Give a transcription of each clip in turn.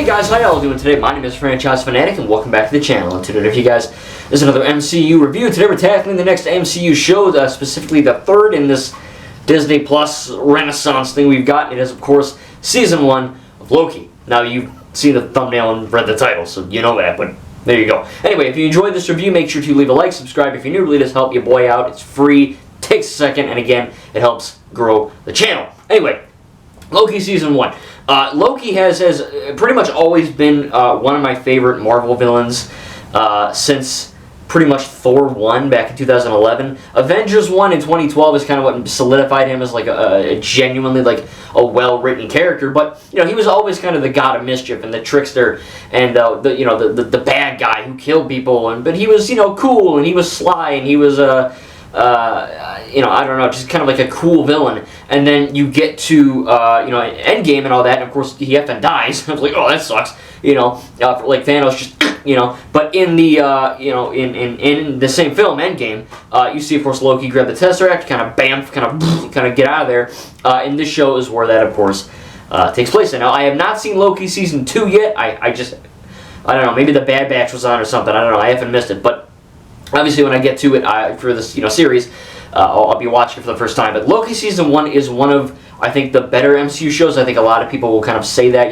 Hey guys, how y'all doing today? My name is Franchise Fanatic and welcome back to the channel. And today, if you guys, this is another MCU review. Today we're tackling the next MCU show, specifically the third in this Disney Plus Renaissance thing we've got. It is, of course, Season 1 of Loki. Now, you've seen the thumbnail and read the title, so you know that, but there you go. Anyway, if you enjoyed this review, make sure to leave a like, subscribe if you're new. Really does help your boy out. It's free, takes a second, and again, it helps grow the channel. Anyway, Loki Season 1. Loki has pretty much always been one of my favorite Marvel villains since pretty much Thor 1 back in 2011. Avengers 1 in 2012 is kind of what solidified him as like a genuinely like a well-written character. But you know, he was always kind of the god of mischief and the trickster and the bad guy who killed people. But he was cool and he was sly and he was I don't know, just kind of like a cool villain. And then you get to Endgame and all that, and of course he effing dies. I was like, oh, that sucks. Like Thanos just But in the in the same film, Endgame, you see of course Loki grab the Tesseract, kind of get out of there. And this show is where that of course takes place. And now I have not seen Loki Season 2 yet. I don't know, maybe the Bad Batch was on or something. I don't know. I haven't missed it, but obviously, when I get to it for this series, I'll be watching it for the first time. But Loki Season 1 is one of, I think, the better MCU shows. I think a lot of people will kind of say that.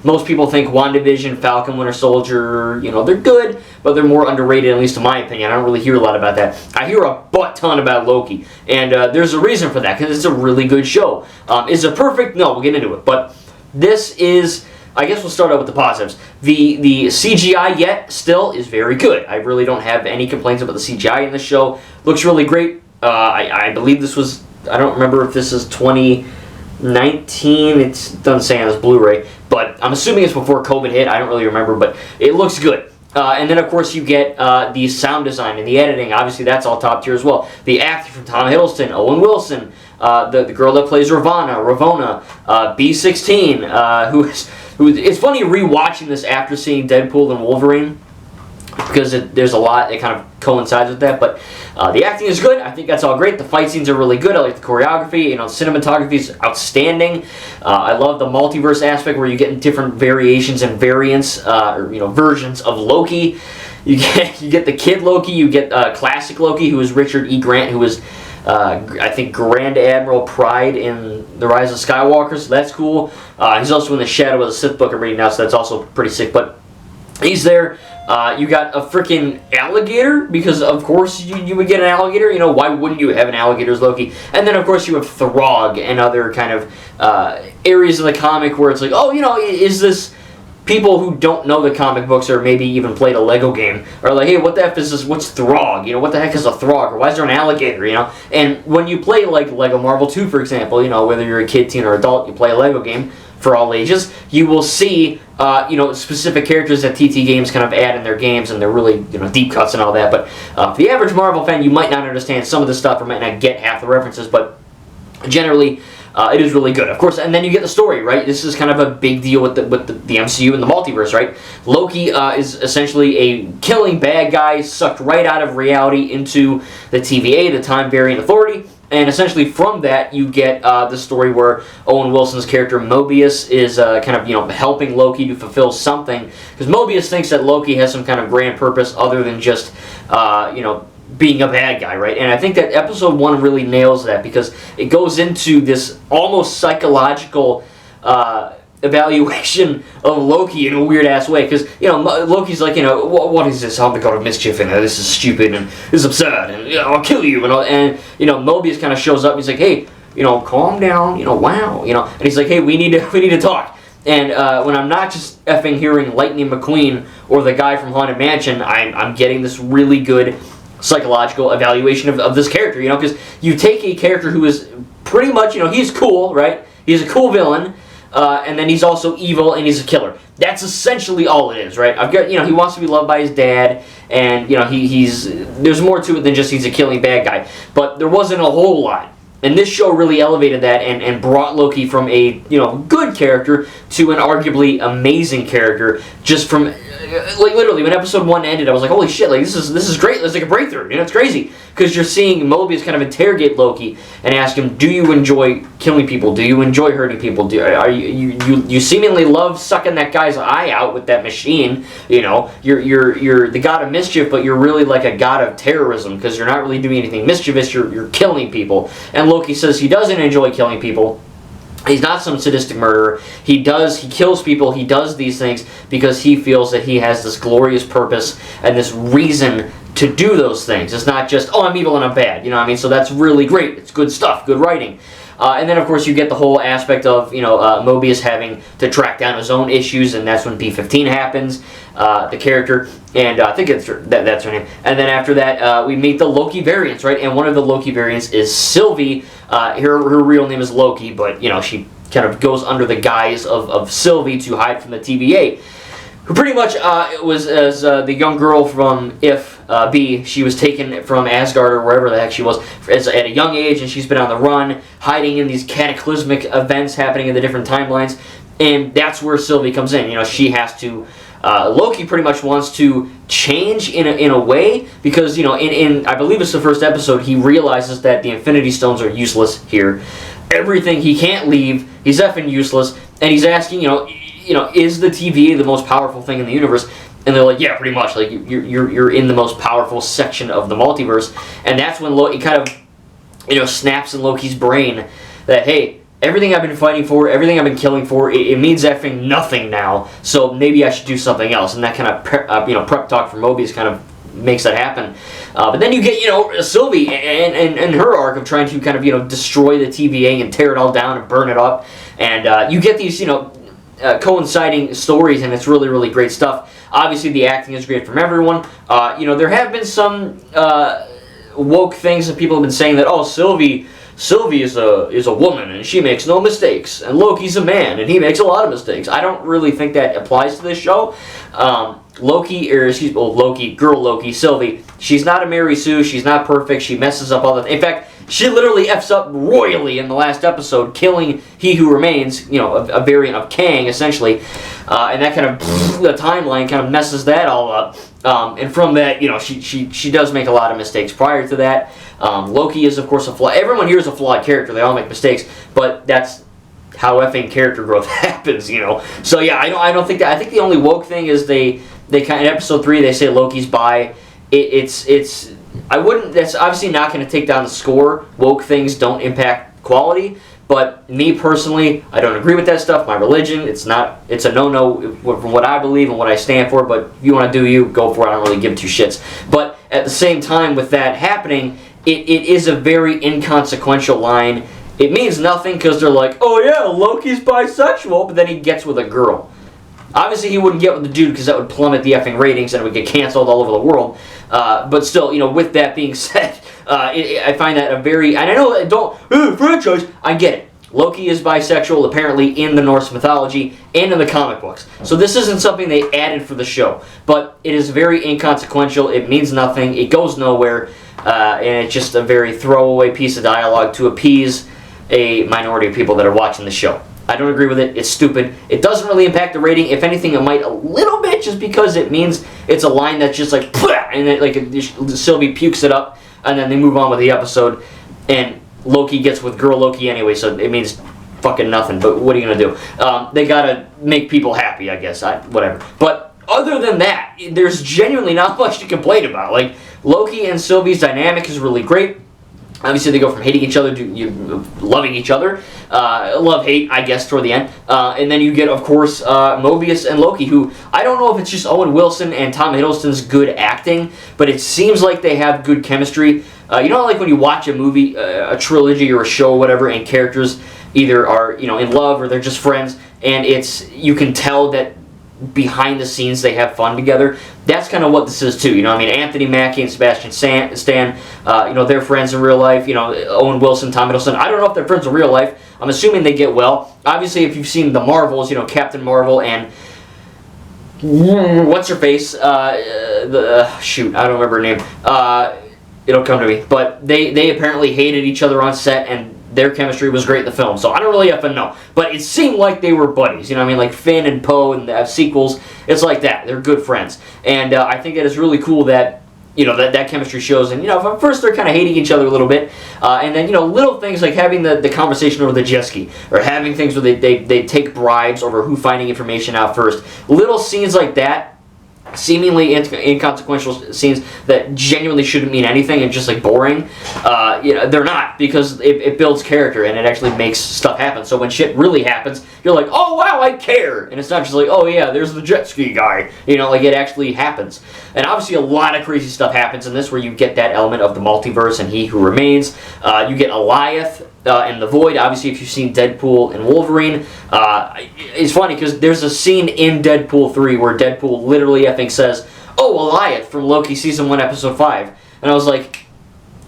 Most people think WandaVision, Falcon, Winter Soldier, they're good, but they're more underrated, at least in my opinion. I don't really hear a lot about that. I hear a butt ton about Loki, and there's a reason for that, because it's a really good show. Is it perfect? No, we'll get into it. But this is... I guess we'll start out with the positives. The CGI still is very good. I really don't have any complaints about the CGI in the show. Looks really great. I believe this was, I don't remember if this is 2019. It doesn't say on this Blu-ray, but I'm assuming it's before COVID hit. I don't really remember, but it looks good. And then, of course, you get the sound design and the editing. Obviously, that's all top tier as well. The actor from Tom Hiddleston, Owen Wilson, the girl that plays Ravonna, B16, who it's funny rewatching this after seeing Deadpool and Wolverine, because there's a lot that kind of coincides with that. But the acting is good. I think that's all great. The fight scenes are really good. I like the choreography. Cinematography is outstanding. I love the multiverse aspect where you get different variations and variants, versions of Loki. You get the kid Loki. You get classic Loki, who is Richard E. Grant, who was I think Grand Admiral Pride in The Rise of Skywalker, so that's cool. He's also in the Shadow of the Sith book I'm reading now, so that's also pretty sick. But he's there. You got a freaking alligator, because of course you would get an alligator. Why wouldn't you have an alligator as Loki? And then of course you have Throg and other kind of areas of the comic where it's like, oh, is this... People who don't know the comic books or maybe even played a Lego game are like, hey, what the F is this? What's Throg? What the heck is a Throg? Or why is there an alligator? And when you play like Lego Marvel 2, for example, whether you're a kid, teen, or adult, you play a Lego game for all ages, you will see, specific characters that TT Games kind of add in their games, and they're really, deep cuts and all that. But for the average Marvel fan, you might not understand some of the stuff or might not get half the references, but generally... it is really good, of course, and then you get the story, right? This is kind of a big deal with the MCU and the multiverse, right? Loki is essentially a killing bad guy sucked right out of reality into the TVA, the Time Variant Authority, and essentially from that you get the story where Owen Wilson's character Mobius is kind of helping Loki to fulfill something, because Mobius thinks that Loki has some kind of grand purpose other than just being a bad guy, right? And I think that episode 1 really nails that, because it goes into this almost psychological evaluation of Loki in a weird-ass way, because, Loki's like, what is this? I'm the god of mischief, and this is stupid, and this is absurd, and I'll kill you, and Mobius kind of shows up, and he's like, hey, calm down, wow, and he's like, hey, we need to talk. And when I'm not just effing hearing Lightning McQueen or the guy from Haunted Mansion, I'm getting this really good psychological evaluation of this character, because you take a character who is pretty much, he's cool, right? He's a cool villain, and then he's also evil and he's a killer. That's essentially all it is, right? I've got, he wants to be loved by his dad, and he's there's more to it than just he's a killing bad guy. But there wasn't a whole lot. And this show really elevated that and brought Loki from a good character to an arguably amazing character. Just from like literally when episode 1 ended, I was like, holy shit! Like this is great. It's like a breakthrough. It's crazy because you're seeing Mobius kind of interrogate Loki and ask him, "Do you enjoy killing people? Do you enjoy hurting people? Are you seemingly love sucking that guy's eye out with that machine? You know, you're the god of mischief, but you're really like a god of terrorism because you're not really doing anything mischievous. You're killing people. And Loki says he doesn't enjoy killing people. He's not some sadistic murderer. He kills people, he does these things because he feels that he has this glorious purpose and this reason to do those things. It's not just, oh, I'm evil and I'm bad, you know what I mean? So that's really great. It's good stuff, good writing. And then, of course, you get the whole aspect of, Mobius having to track down his own issues, and that's when P15 happens, the character, and I think that's her name. And then after that, we meet the Loki variants, right? And one of the Loki variants is Sylvie. Her real name is Loki, but, she kind of goes under the guise of Sylvie to hide from the TVA. Who pretty much was as the young girl from B. She was taken from Asgard or wherever the heck she was at a young age, and she's been on the run, hiding in these cataclysmic events happening in the different timelines, and that's where Sylvie comes in. She has to. Loki pretty much wants to change in a way because in I believe it's the first episode he realizes that the Infinity Stones are useless here. Everything he can't leave. He's effing useless, and he's asking is the TVA the most powerful thing in the universe? And they're like, yeah, pretty much. Like you're in the most powerful section of the multiverse, and that's when Loki kind of, snaps in Loki's brain that hey, everything I've been fighting for, everything I've been killing for, it means effing nothing now. So maybe I should do something else. And that kind of prep talk from Mobius kind of makes that happen. But then you get Sylvie and her arc of trying to kind of destroy the TVA and tear it all down and burn it up, and you get these coinciding stories, and it's really, really great stuff. Obviously, the acting is great from everyone. There have been some woke things that people have been saying that, oh, Sylvie is a woman and she makes no mistakes, and Loki's a man and he makes a lot of mistakes. I don't really think that applies to this show. Loki, girl Loki, Sylvie, she's not a Mary Sue. She's not perfect. She messes up all the. In fact, she literally F's up royally in the last episode, killing He Who Remains, a variant of Kang, essentially. And that kind of, the timeline kind of messes that all up. And from that, she does make a lot of mistakes prior to that. Loki is, of course, a flawed. Everyone here is a flawed character. They all make mistakes, but that's how effing character growth happens, So yeah, I don't think that. I think the only woke thing is they kind of, in episode 3 they say Loki's bi. That's obviously not going to take down the score. Woke things don't impact quality. But me personally, I don't agree with that stuff. My religion, it's a no-no from what I believe and what I stand for. But if you want to do you, go for it. I don't really give two shits. But at the same time, with that happening, it is a very inconsequential line. It means nothing because they're like, oh yeah, Loki's bisexual, but then he gets with a girl. Obviously, he wouldn't get with the dude because that would plummet the effing ratings and it would get canceled all over the world. But still, with that being said, I find that a very... And I know, franchise, I get it. Loki is bisexual, apparently, in the Norse mythology and in the comic books. So this isn't something they added for the show. But it is very inconsequential. It means nothing. It goes nowhere. And it's just a very throwaway piece of dialogue to appease a minority of people that are watching the show. I don't agree with it. It's stupid. It doesn't really impact the rating. If anything, it might a little bit, just because it means it's a line that's just like, and then Sylvie pukes it up, and then they move on with the episode, and Loki gets with girl Loki anyway, so it means fucking nothing. But what are you gonna do? They gotta make people happy, I guess. Whatever. But other than that, there's genuinely not much to complain about. Like, Loki and Sylvie's dynamic is really great. Obviously, they go from hating each other to loving each other. Love-hate, I guess, toward the end. And then you get, of course, Mobius and Loki, who I don't know if it's just Owen Wilson and Tom Hiddleston's good acting, but it seems like they have good chemistry. Like when you watch a movie, a trilogy or a show or whatever, and characters either are, in love or they're just friends, and you can tell that behind the scenes they have fun together. That's kind of what this is too. Anthony Mackie and Sebastian Stan, they're friends in real life. Owen Wilson, Tom Hiddleston. I don't know if they're friends in real life. I'm assuming they get well. Obviously, if you've seen the Marvels, Captain Marvel and what's her face? I don't remember her name. It'll come to me. But they apparently hated each other on set, and their chemistry was great in the film. So I don't really have to know. But it seemed like they were buddies. Like Finn and Poe and the sequels. It's like that. They're good friends. And I think that it's really cool that that chemistry shows. And, at first they're kind of hating each other a little bit. And then, little things like having the conversation over the jet ski, or having things where they take bribes over who finding information out first. Little scenes like that, seemingly inconsequential scenes that genuinely shouldn't mean anything and just like boring, they're not, because it builds character and it actually makes stuff happen. So when shit really happens, you're like, oh wow, I care, and it's not just like, oh yeah, there's the jet ski guy, like it actually happens. And obviously a lot of crazy stuff happens in this, where you get that element of the multiverse and He Who Remains. You get Alioth and the Void. Obviously, if you've seen Deadpool and Wolverine, it's funny because there's a scene in Deadpool 3 where Deadpool literally, I think, says, "Oh, Alioth from Loki Season 1, Episode 5." And I was like,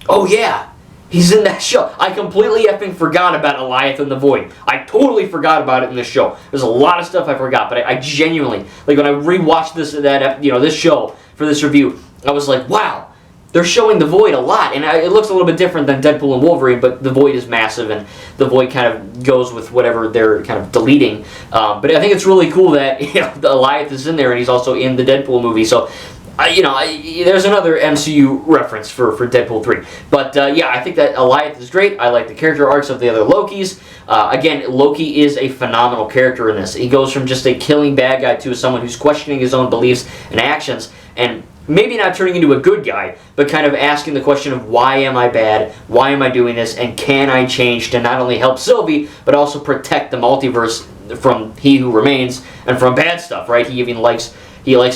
oh yeah, he's in that show. I completely effing forgot about Alioth and the Void. I totally forgot about it in this show. There's a lot of stuff I forgot, but I genuinely, like when I rewatched this show for this review, I was like, wow, they're showing the Void a lot, and it looks a little bit different than Deadpool and Wolverine, but the Void is massive, and the Void kind of goes with whatever they're kind of deleting. But I think it's really cool that the Alioth is in there, and he's also in the Deadpool movie. So, there's another MCU reference for Deadpool 3. But I think that Alioth is great. I like the character arcs of the other Lokis. Again, Loki is a phenomenal character in this. He goes from just a killing bad guy to someone who's questioning his own beliefs and actions, and maybe not turning into a good guy, but kind of asking the question of, why am I bad? Why am I doing this? And can I change to not only help Sylvie, but also protect the multiverse from He Who Remains and from bad stuff, right? He likes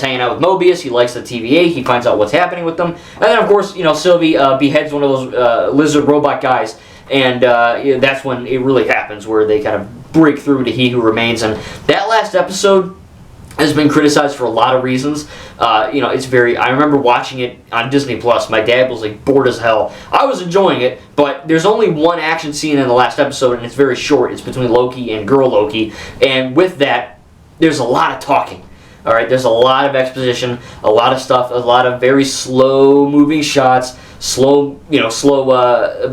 hanging out with Mobius. He likes the TVA. He finds out what's happening with them. And then, of course, Sylvie beheads one of those lizard robot guys. And that's when it really happens, where they kind of break through to He Who Remains. And that last episode has been criticized for a lot of reasons. It's very... I remember watching it on Disney Plus. My dad was like bored as hell. I was enjoying it, but there's only one action scene in the last episode, and it's very short. It's between Loki and Girl Loki. And with that, there's a lot of talking. All right, there's a lot of exposition, a lot of stuff, a lot of very slow-moving shots, slow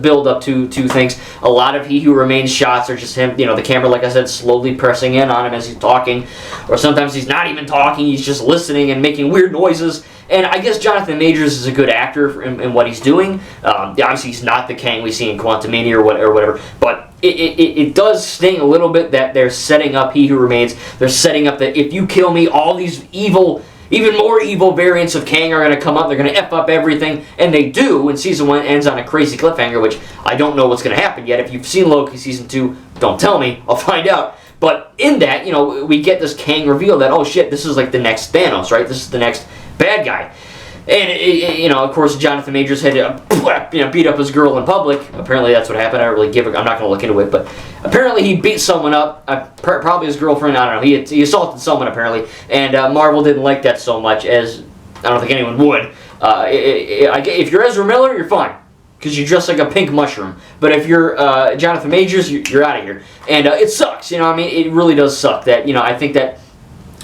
build up to things. A lot of He Who Remains shots are just him, the camera, like I said, slowly pressing in on him as he's talking, or sometimes he's not even talking, he's just listening and making weird noises. And I guess Jonathan Majors is a good actor in what he's doing. Obviously, he's not the Kang we see in Quantumania or whatever, but it does sting a little bit that they're setting up He Who Remains. They're setting up that if you kill me, all these evil, even more evil variants of Kang are going to come up. They're going to F up everything, and they do, and Season 1 ends on a crazy cliffhanger, which I don't know what's going to happen yet. If you've seen Loki Season 2, don't tell me. I'll find out. But in that, we get this Kang reveal that, oh shit, this is like the next Thanos, right? This is the next bad guy. And, of course, Jonathan Majors had to beat up his girl in public. Apparently that's what happened. I'm not going to look into it, but apparently he beat someone up, probably his girlfriend, I don't know. He assaulted someone, apparently, and Marvel didn't like that so much, as I don't think anyone would. If you're Ezra Miller, you're fine, because you dress like a pink mushroom. But if you're Jonathan Majors, you're out of here. And it sucks, it really does suck that, I think that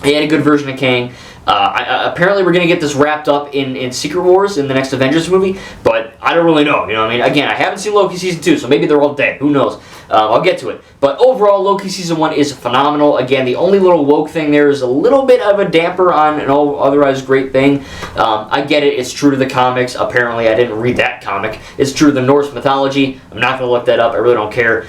he had a good version of Kang. Apparently we're going to get this wrapped up in Secret Wars in the next Avengers movie, but I don't really know, Again, I haven't seen Loki Season 2, so maybe they're all dead. Who knows? I'll get to it. But overall, Loki Season 1 is phenomenal. Again, the only little woke thing there is a little bit of a damper on an otherwise great thing. I get it. It's true to the comics. Apparently, I didn't read that comic. It's true to the Norse mythology. I'm not going to look that up. I really don't care.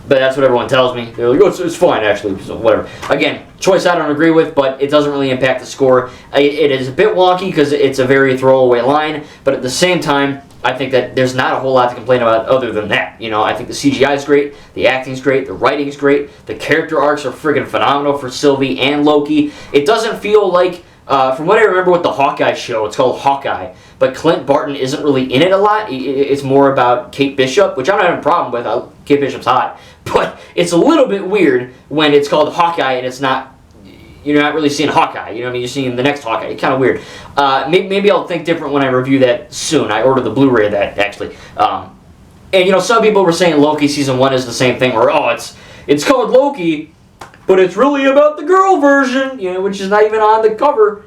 But that's what everyone tells me. They're like, oh, it's fine, actually. So whatever. Again, choice I don't agree with, but it doesn't really impact the score. It is a bit wonky because it's a very throwaway line, but at the same time, I think that there's not a whole lot to complain about other than that. I think the CGI is great, the acting's great, the writing's great, the character arcs are friggin' phenomenal for Sylvie and Loki. It doesn't feel like, from what I remember with the Hawkeye show, it's called Hawkeye, but Clint Barton isn't really in it a lot. It's more about Kate Bishop, which I don't have a problem with. Kate Bishop's hot. But it's a little bit weird when it's called Hawkeye and it's not, you're not really seeing Hawkeye. You're seeing the next Hawkeye. It's kind of weird. Maybe I'll think different when I review that soon. I ordered the Blu-ray of that, actually. And, some people were saying Loki Season 1 is the same thing, where, it's called Loki, but it's really about the girl version, which is not even on the cover.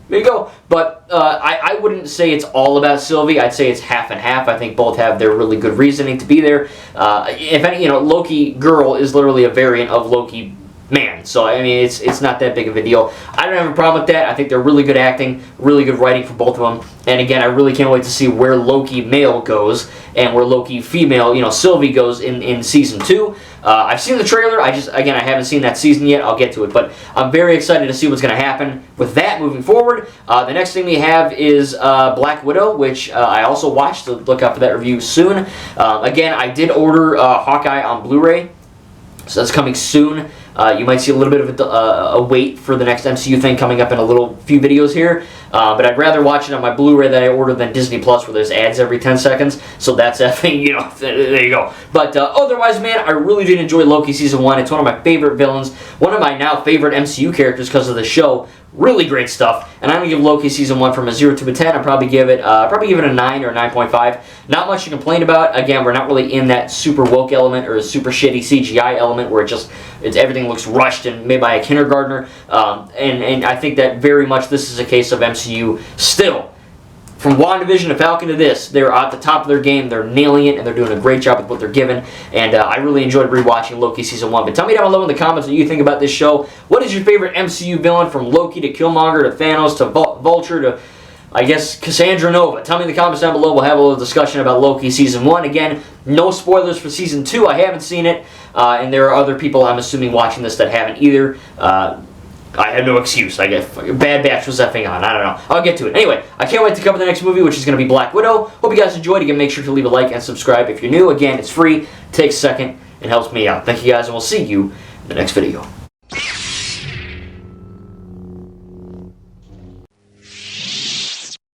There you go. But I wouldn't say it's all about Sylvie. I'd say it's half and half. I think both have their really good reasoning to be there. If any, Loki Girl is literally a variant of Loki man. So, I mean, it's not that big of a deal. I don't have a problem with that. I think they're really good acting, really good writing for both of them. And again, I really can't wait to see where Loki male goes and where Loki female, Sylvie goes in season 2. I've seen the trailer. I haven't seen that season yet. I'll get to it. But I'm very excited to see what's going to happen with that moving forward. The next thing we have is Black Widow, which I also watched. So look out for that review soon. Again, I did order Hawkeye on Blu-ray. So that's coming soon. You might see a little bit of a wait for the next MCU thing coming up in a few videos here. But I'd rather watch it on my Blu-ray that I ordered than Disney Plus, where there's ads every 10 seconds. So that's effing, there you go. But otherwise, man, I really did enjoy Loki Season 1. It's one of my favorite villains. One of my now favorite MCU characters because of the show. Really great stuff. And I'm going to give Loki Season 1 from a 0 to a 10. I'd probably give it a 9 or a 9.5. Not much to complain about. Again, we're not really in that super woke element or a super shitty CGI element where everything looks rushed and made by a kindergartner. And I think that very much this is a case of MCU still. From WandaVision to Falcon to this, they're at the top of their game. They're nailing it, and they're doing a great job with what they're given. And I really enjoyed rewatching Loki Season 1. But tell me down below in the comments what you think about this show. What is your favorite MCU villain, from Loki to Killmonger to Thanos to Vulture to, I guess, Cassandra Nova? Tell me in the comments down below. We'll have a little discussion about Loki Season 1. Again, no spoilers for Season 2. I haven't seen it. And there are other people, I'm assuming, watching this that haven't either. I have no excuse. I guess Bad Batch was effing on. I don't know. I'll get to it. Anyway, I can't wait to cover the next movie, which is going to be Black Widow. Hope you guys enjoyed. Again, make sure to leave a like and subscribe if you're new. Again, it's free. Takes a second and helps me out. Thank you guys, and we'll see you in the next video.